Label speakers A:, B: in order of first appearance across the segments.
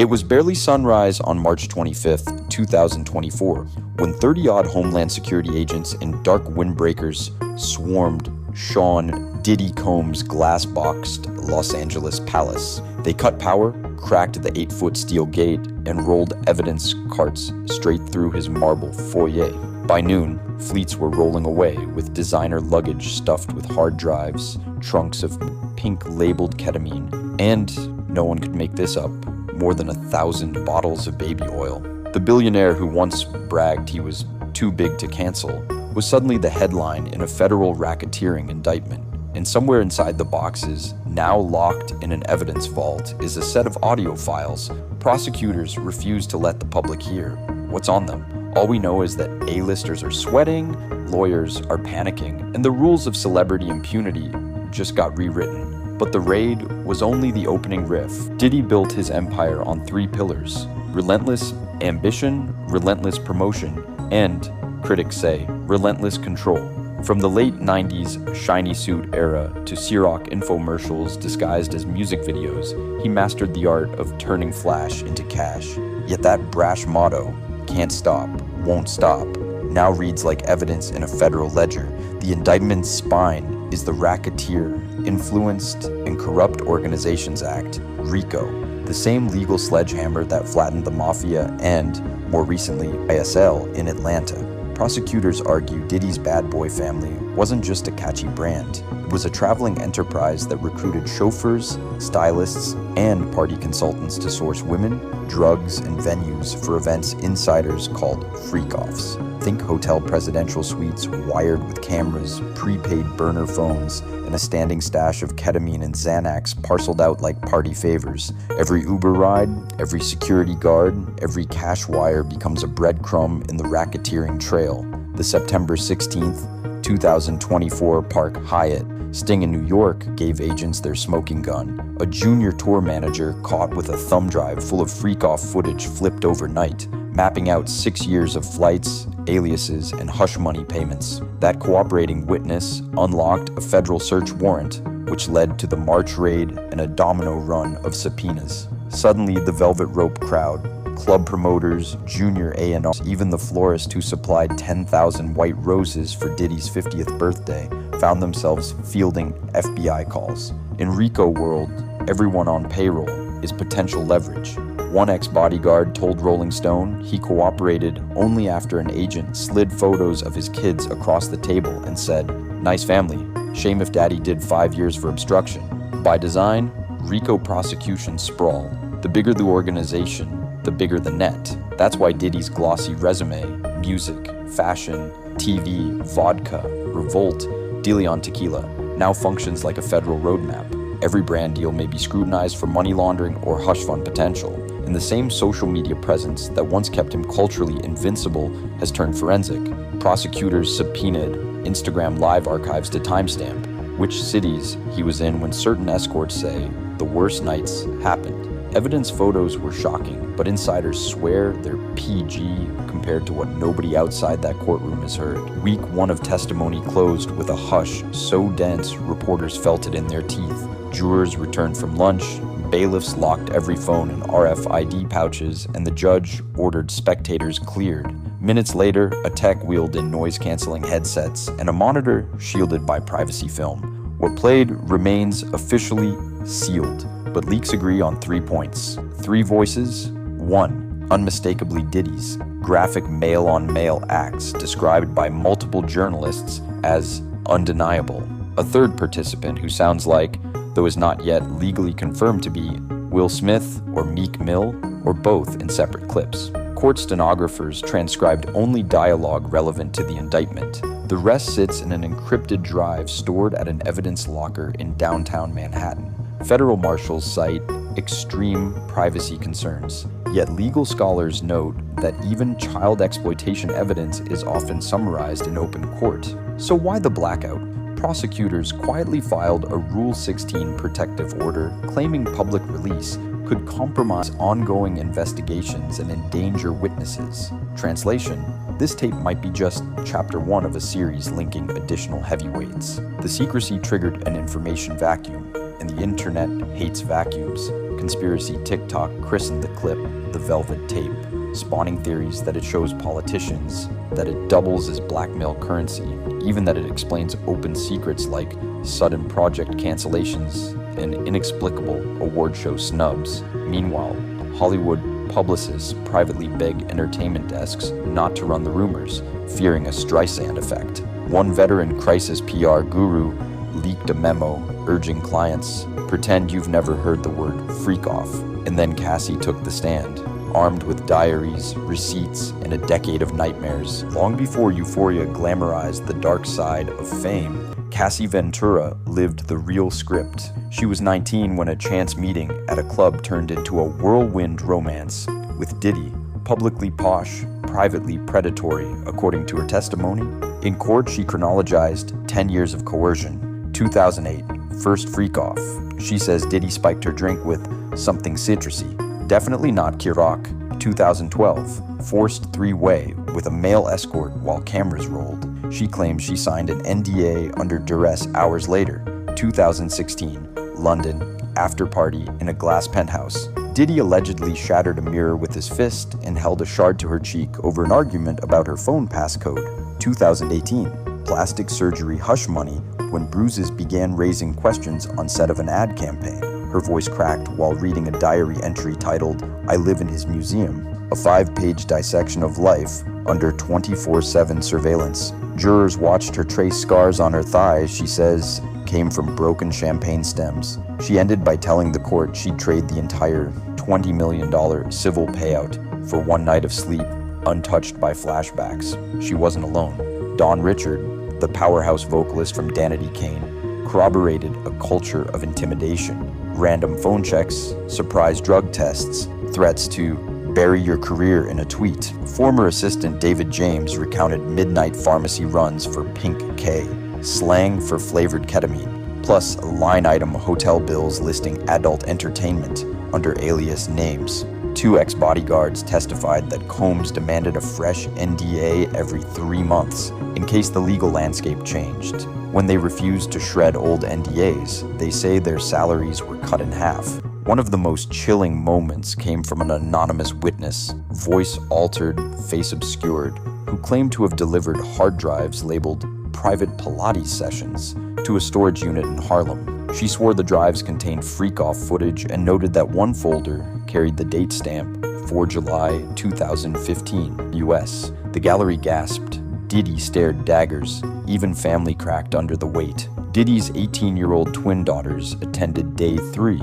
A: It was barely sunrise on March 25th, 2024, when 30-odd Homeland Security agents in dark windbreakers swarmed Sean Diddy Combs' glass-boxed Los Angeles palace. They cut power, cracked the 8-foot steel gate, and rolled evidence carts straight through his marble foyer. By noon, fleets were rolling away with designer luggage stuffed with hard drives, trunks of pink-labeled ketamine, and, no one could make this up, more than 1,000 bottles of baby oil. The billionaire who once bragged he was too big to cancel was suddenly the headline in a federal racketeering indictment. And somewhere inside the boxes, now locked in an evidence vault, is a set of audio files prosecutors refuse to let the public hear. What's on them? All we know is that A-listers are sweating, lawyers are panicking, and the rules of celebrity impunity just got rewritten. But the raid was only the opening riff. Diddy built his empire on 3 pillars: relentless ambition, relentless promotion, and, critics say, relentless control. From the late 90s shiny suit era to Ciroc infomercials disguised as music videos, he mastered the art of turning flash into cash. Yet that brash motto, "Can't stop, won't stop," now reads like evidence in a federal ledger. The indictment's spine is the Racketeer, Influenced and Corrupt Organizations Act, RICO, the same legal sledgehammer that flattened the mafia and, more recently, ISL in Atlanta. Prosecutors argue Diddy's bad boy family wasn't just a catchy brand. It was a traveling enterprise that recruited chauffeurs, stylists, and party consultants to source women, drugs, and venues for events insiders called freak-offs. Think hotel presidential suites wired with cameras, prepaid burner phones, and a standing stash of ketamine and Xanax parceled out like party favors. Every Uber ride, every security guard, every cash wire becomes a breadcrumb in the racketeering trail. The September 16th, 2024 Park Hyatt sting in New York gave agents their smoking gun. A junior tour manager caught with a thumb drive full of freak-off footage flipped overnight, mapping out 6 years of flights, aliases, and hush money payments. That cooperating witness unlocked a federal search warrant, which led to the March raid and a domino run of subpoenas. Suddenly, the velvet rope crowd, club promoters, junior A&Rs, even the florist who supplied 10,000 white roses for Diddy's 50th birthday, found themselves fielding FBI calls. In RICO world, everyone on payroll is potential leverage. One ex-bodyguard told Rolling Stone he cooperated only after an agent slid photos of his kids across the table and said, "Nice family. Shame if daddy did 5 years for obstruction." By design, RICO prosecutions sprawl. The bigger the organization, the bigger the net. That's why Diddy's glossy resume, music, fashion, TV, vodka, revolt, De Leon tequila, now functions like a federal roadmap. Every brand deal may be scrutinized for money laundering or hush fund potential, and the same social media presence that once kept him culturally invincible has turned forensic. Prosecutors subpoenaed Instagram live archives to timestamp which cities he was in when certain escorts say the worst nights happened. Evidence photos were shocking, but insiders swear they're PG compared to what nobody outside that courtroom has heard. Week 1 of testimony closed with a hush so dense reporters felt it in their teeth. Jurors returned from lunch, bailiffs locked every phone in RFID pouches, and the judge ordered spectators cleared. Minutes later, a tech wheeled in noise-canceling headsets and a monitor shielded by privacy film. What played remains officially sealed, but leaks agree on 3 points. 3 voices. 1. Unmistakably Diddy's. Graphic male-on-male acts described by multiple journalists as undeniable. A third participant who sounds like, though is not yet legally confirmed to be, Will Smith or Meek Mill, or both in separate clips. Court stenographers transcribed only dialogue relevant to the indictment. The rest sits in an encrypted drive stored at an evidence locker in downtown Manhattan. Federal marshals cite extreme privacy concerns, yet legal scholars note that even child exploitation evidence is often summarized in open court. So why the blackout? Prosecutors quietly filed a Rule 16 protective order claiming public release could compromise ongoing investigations and endanger witnesses. Translation: this tape might be just chapter 1 of a series linking additional heavyweights. The secrecy triggered an information vacuum, and the internet hates vacuums. conspiracy TikTok christened the clip the Velvet Tape, spawning theories that it shows politicians, that it doubles as blackmail currency, even that it explains open secrets like sudden project cancellations and inexplicable award show snubs. Meanwhile, Hollywood publicists privately beg entertainment desks not to run the rumors, fearing a Streisand effect. One veteran crisis PR guru leaked a memo urging clients, pretend you've never heard the word freak off. And then Cassie took the stand, armed with diaries, receipts, and a decade of nightmares. Long before Euphoria glamorized the dark side of fame, Cassie Ventura lived the real script. She was 19 when a chance meeting at a club turned into a whirlwind romance with Diddy, publicly posh, privately predatory, according to her testimony. In court, she chronologized 10 years of coercion. 2008, first freak-off. She says Diddy spiked her drink with something citrusy. Definitely not Ciroc. 2012, forced three-way with a male escort while cameras rolled. She claims she signed an NDA under duress hours later. 2016, London, after party in a glass penthouse. Diddy allegedly shattered a mirror with his fist and held a shard to her cheek over an argument about her phone passcode. 2018, plastic surgery hush money when bruises began raising questions on set of an ad campaign. Her voice cracked while reading a diary entry titled, "I live in his museum," a 5-page dissection of life under 24/7 surveillance. Jurors watched her trace scars on her thighs, she says, came from broken champagne stems. She ended by telling the court she'd trade the entire $20 million civil payout for one night of sleep, untouched by flashbacks. She wasn't alone. Don Richard, the powerhouse vocalist from Danity Kane, corroborated a culture of intimidation. Random phone checks, surprise drug tests, threats to bury your career in a tweet. Former assistant David James recounted midnight pharmacy runs for Pink K, slang for flavored ketamine, plus line item hotel bills listing adult entertainment under alias names. 2 ex-bodyguards testified that Combs demanded a fresh NDA every 3 months in case the legal landscape changed. When they refused to shred old NDAs, they say their salaries were cut in half. One of the most chilling moments came from an anonymous witness, voice altered, face obscured, who claimed to have delivered hard drives labeled private Pilates sessions to a storage unit in Harlem. She swore the drives contained freak-off footage and noted that one folder carried the date stamp 4 July 2015, US. The gallery gasped. Diddy stared daggers. Even family cracked under the weight. Diddy's 18-year-old twin daughters attended day 3,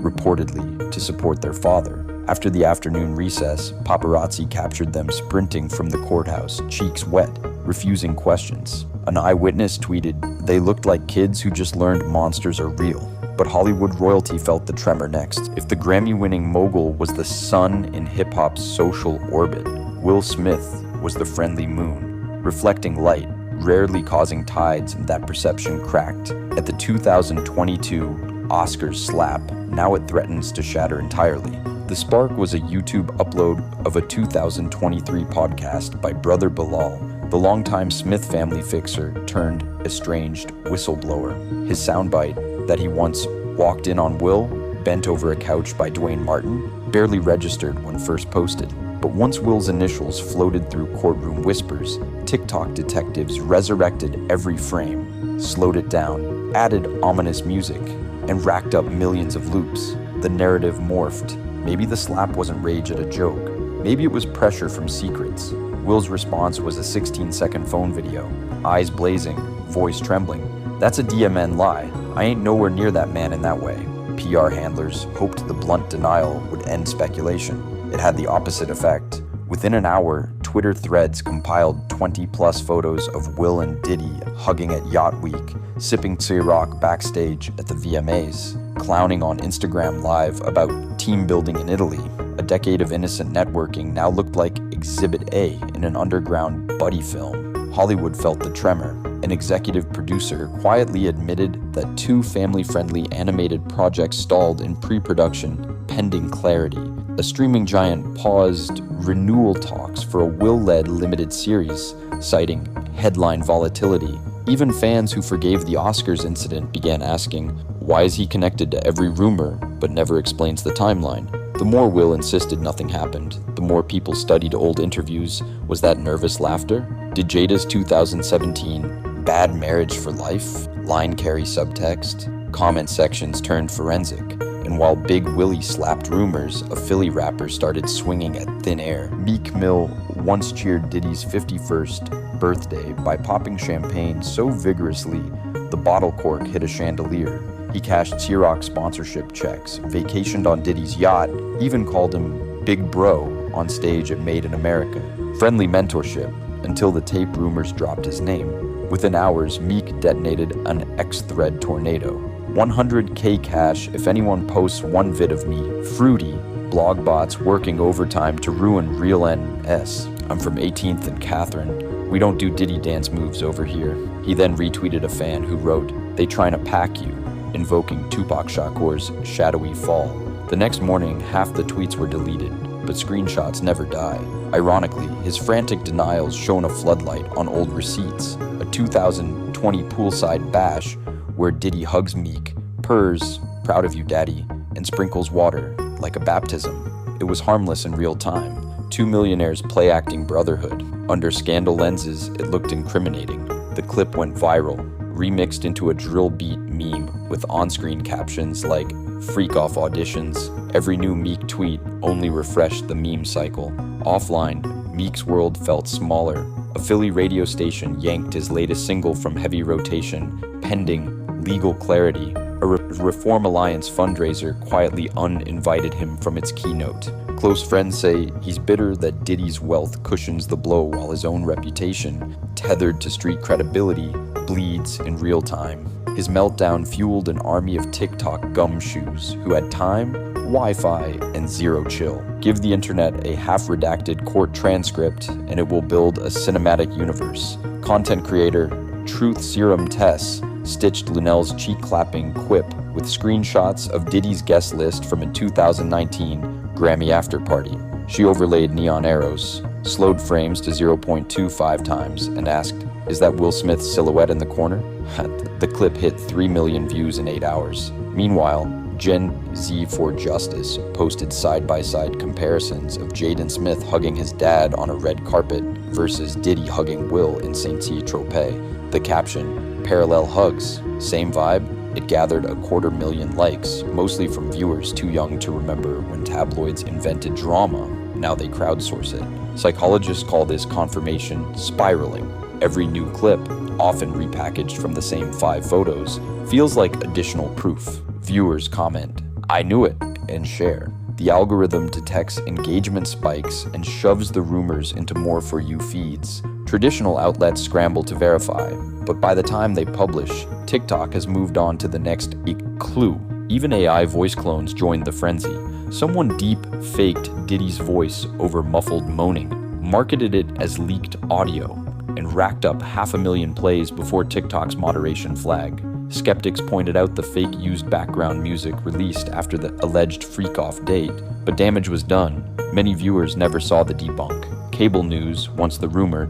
A: reportedly to support their father. After the afternoon recess, paparazzi captured them sprinting from the courthouse, cheeks wet, refusing questions. An eyewitness tweeted, "They looked like kids who just learned monsters are real." But Hollywood royalty felt the tremor next. If the Grammy-winning mogul was the sun in hip-hop's social orbit, Will Smith was the friendly moon, reflecting light, rarely causing tides, and that perception cracked. At the 2022 Oscars slap, now it threatens to shatter entirely. The spark was a YouTube upload of a 2023 podcast by Brother Bilal, the longtime Smith family fixer turned estranged whistleblower. His soundbite, that he once walked in on Will, bent over a couch by Dwayne Martin, barely registered when first posted. But once Will's initials floated through courtroom whispers, TikTok detectives resurrected every frame, slowed it down, added ominous music, and racked up millions of loops. The narrative morphed. Maybe the slap wasn't rage at a joke. Maybe it was pressure from secrets. Will's response was a 16-second phone video, eyes blazing, voice trembling. "That's a DMN lie. I ain't nowhere near that man in that way." PR handlers hoped the blunt denial would end speculation. It had the opposite effect. Within an hour, Twitter threads compiled 20-plus photos of Will and Diddy hugging at Yacht Week, sipping Ciroc backstage at the VMAs, clowning on Instagram Live about team building in Italy. A decade of innocent networking now looked like Exhibit A in an underground buddy film. Hollywood felt the tremor. An executive producer quietly admitted that 2 family-friendly animated projects stalled in pre-production pending clarity. A streaming giant paused renewal talks for a Will-led limited series, citing headline volatility. Even fans who forgave the Oscars incident began asking, Why is he connected to every rumor, but never explains the timeline? The more Will insisted nothing happened, the more people studied old interviews. Was that nervous laughter? Did Jada's 2017 "bad marriage for life" line carry subtext? Comment sections turned forensic, and while Big Willie slapped rumors, a Philly rapper started swinging at thin air. Meek Mill once cheered Diddy's 51st birthday by popping champagne so vigorously the bottle cork hit a chandelier. He cashed Xerox sponsorship checks, vacationed on Diddy's yacht, even called him Big Bro on stage at Made in America. Friendly mentorship, until the tape rumors dropped his name. Within hours, Meek detonated an X-Thread tornado. 100K cash if anyone posts one vid of me. Fruity, blog bots working overtime to ruin real NS. I'm from 18th and Catherine. We don't do Diddy dance moves over here. He then retweeted a fan who wrote, "They tryna pack you," invoking Tupac Shakur's shadowy fall. The next morning, half the tweets were deleted, but screenshots never die. Ironically, his frantic denials shone a floodlight on old receipts. A 2020 poolside bash where Diddy hugs Meek, purrs, "Proud of you, daddy," and sprinkles water like a baptism. It was harmless in real time. Two millionaires play-acting brotherhood. Under scandal lenses, it looked incriminating. The clip went viral, remixed into a drill beat meme with on-screen captions like "freak off auditions." Every new Meek tweet only refreshed the meme cycle. Offline, Meek's world felt smaller. A Philly radio station yanked his latest single from heavy rotation, pending legal clarity. A Reform Alliance fundraiser quietly uninvited him from its keynote. Close friends say he's bitter that Diddy's wealth cushions the blow while his own reputation, tethered to street credibility, bleeds in real time. His meltdown fueled an army of TikTok gumshoes who had time, Wi-Fi, and zero chill. Give the internet a half-redacted court transcript and it will build a cinematic universe. Content creator Truth Serum Tess stitched Lunel's cheek-clapping quip with screenshots of Diddy's guest list from a 2019 Grammy after-party. She overlaid neon arrows, slowed frames to 0.25 times, and asked, "Is that Will Smith's silhouette in the corner?" The clip hit 3 million views in 8 hours. Meanwhile, Gen Z for Justice posted side-by-side comparisons of Jaden Smith hugging his dad on a red carpet versus Diddy hugging Will in Saint-Tropez. The caption, "Parallel hugs, same vibe." It gathered 250,000 likes, mostly from viewers too young to remember when tabloids invented drama. Now they crowdsource it. Psychologists call this confirmation spiraling. Every new clip, often repackaged from the same 5 photos, feels like additional proof. Viewers comment, "I knew it," and share. The algorithm detects engagement spikes and shoves the rumors into more For You feeds. Traditional outlets scramble to verify, but by the time they publish, TikTok has moved on to the next clue. Even AI voice clones joined the frenzy. Someone deep-faked Diddy's voice over muffled moaning, marketed it as leaked audio, and racked up 500,000 plays before TikTok's moderation flag. Skeptics pointed out the fake used background music released after the alleged freak-off date, but damage was done. Many viewers never saw the debunk. Cable news, once the rumor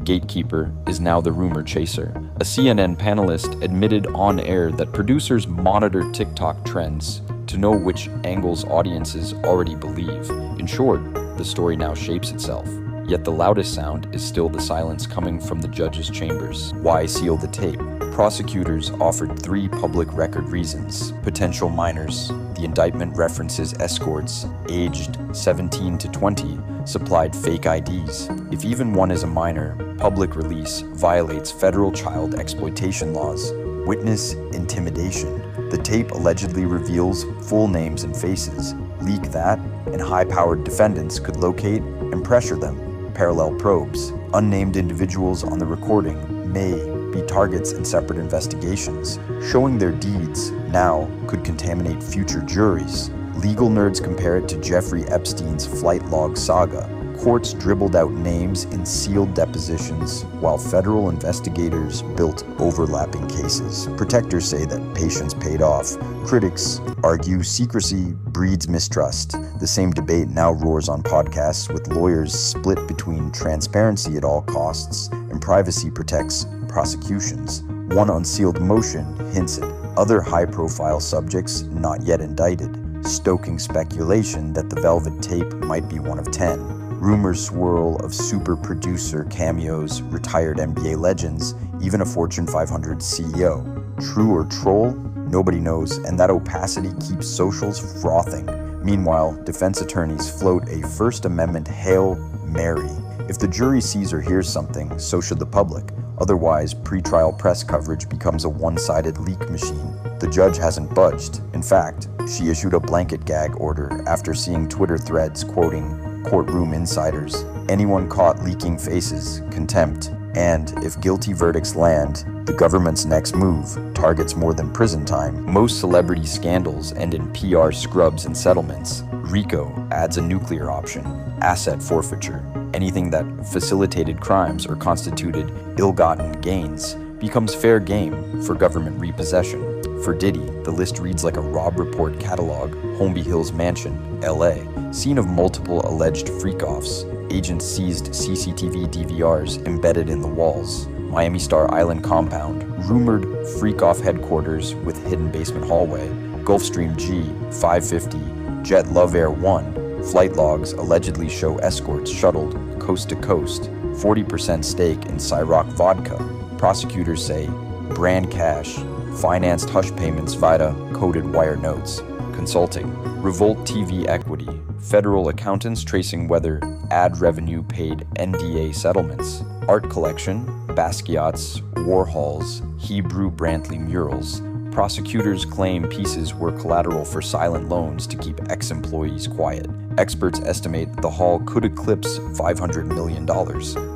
A: gatekeeper, is now the rumor chaser. A CNN panelist admitted on air that producers monitor TikTok trends to know which angles audiences already believe. In short, the story now shapes itself. Yet the loudest sound is still the silence coming from the judge's chambers. Why seal the tape? Prosecutors offered 3 public record reasons. Potential minors. The indictment references escorts, aged 17 to 20, supplied fake IDs. If even one is a minor, public release violates federal child exploitation laws. Witness intimidation. The tape allegedly reveals full names and faces. Leak that, and high-powered defendants could locate and pressure them. Parallel probes. Unnamed individuals on the recording may be targets in separate investigations. Showing their deeds now could contaminate future juries. Legal nerds compare it to Jeffrey Epstein's flight log saga. Courts dribbled out names in sealed depositions, while federal investigators built overlapping cases. Protectors say that patience paid off. Critics argue secrecy breeds mistrust. The same debate now roars on podcasts, with lawyers split between transparency at all costs and privacy protects prosecutions. One unsealed motion hints at other high-profile subjects not yet indicted, stoking speculation that the Velvet Tape might be one of 10. Rumors swirl of super producer cameos, retired NBA legends, even a Fortune 500 CEO. True or troll? Nobody knows, and that opacity keeps socials frothing. Meanwhile, defense attorneys float a First Amendment Hail Mary. If the jury sees or hears something, so should the public. Otherwise, pretrial press coverage becomes a one-sided leak machine. The judge hasn't budged. In fact, she issued a blanket gag order after seeing Twitter threads quoting courtroom insiders. Anyone caught leaking faces, contempt, and if guilty verdicts land, the government's next move targets more than prison time. Most celebrity scandals end in PR scrubs and settlements. RICO adds a nuclear option, asset forfeiture. Anything that facilitated crimes or constituted ill-gotten gains becomes fair game for government repossession. For Diddy, the list reads like a Rob Report catalog. Holmby Hills Mansion, LA, scene of multiple alleged freak-offs. Agents seized CCTV DVRs embedded in the walls. Miami Star Island compound, rumored freak-off headquarters with hidden basement hallway. Gulfstream G, 550, Jet Love Air 1, flight logs allegedly show escorts shuttled coast to coast. 40% stake in Ciroc Vodka. Prosecutors say brand cash, financed hush payments via coded wire notes. Consulting, Revolt TV equity, federal accountants tracing whether ad revenue paid NDA settlements. Art collection, Basquiat's, Warhol's, Hebrew Brantley murals. Prosecutors claim pieces were collateral for silent loans to keep ex-employees quiet. Experts estimate the haul could eclipse $500 million.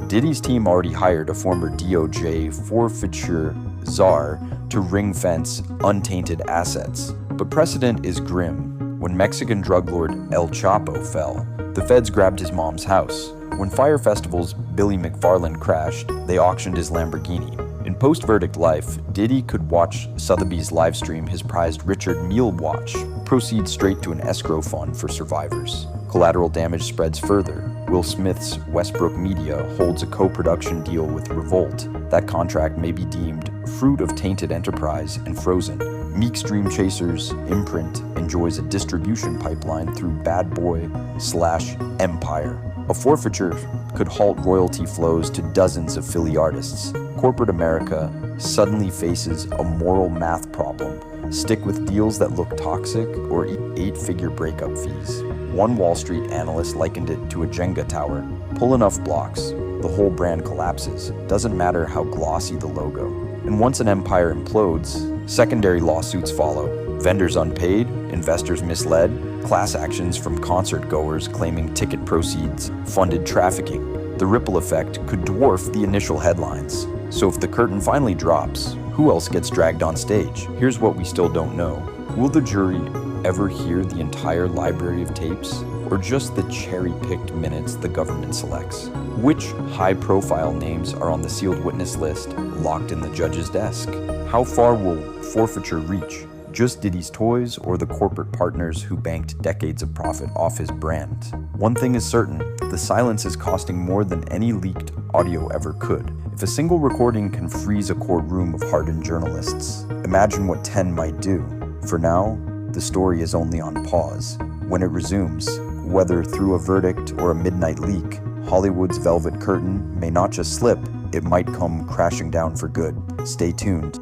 A: Diddy's team already hired a former DOJ forfeiture czar to ring-fence untainted assets. But precedent is grim. When Mexican drug lord El Chapo fell, the feds grabbed his mom's house. When Fyre Festival's Billy McFarland crashed, they auctioned his Lamborghini. In post-verdict life, Diddy could watch Sotheby's livestream his prized Richard Mille watch, proceed straight to an escrow fund for survivors. Collateral damage spreads further. Will Smith's Westbrook Media holds a co-production deal with Revolt. That contract may be deemed fruit of tainted enterprise and frozen. Meek's Dream Chasers imprint enjoys a distribution pipeline through Bad Boy/Empire. A forfeiture could halt royalty flows to dozens of Philly artists. Corporate America suddenly faces a moral math problem. Stick with deals that look toxic or eat 8-figure breakup fees. One Wall Street analyst likened it to a Jenga tower. Pull enough blocks, the whole brand collapses. Doesn't matter how glossy the logo. And once an empire implodes, secondary lawsuits follow. Vendors unpaid, investors misled, class actions from concert goers claiming ticket proceeds funded trafficking. The ripple effect could dwarf the initial headlines. So if the curtain finally drops, who else gets dragged on stage? Here's what we still don't know. Will the jury ever hear the entire library of tapes, or just the cherry-picked minutes the government selects? Which high-profile names are on the sealed witness list locked in the judge's desk? How far will forfeiture reach? Just Diddy's toys or the corporate partners who banked decades of profit off his brand? One thing is certain, the silence is costing more than any leaked audio ever could. If a single recording can freeze a courtroom of hardened journalists, imagine what 10 might do. For now, the story is only on pause. When it resumes, whether through a verdict or a midnight leak, Hollywood's velvet curtain may not just slip, it might come crashing down for good. Stay tuned.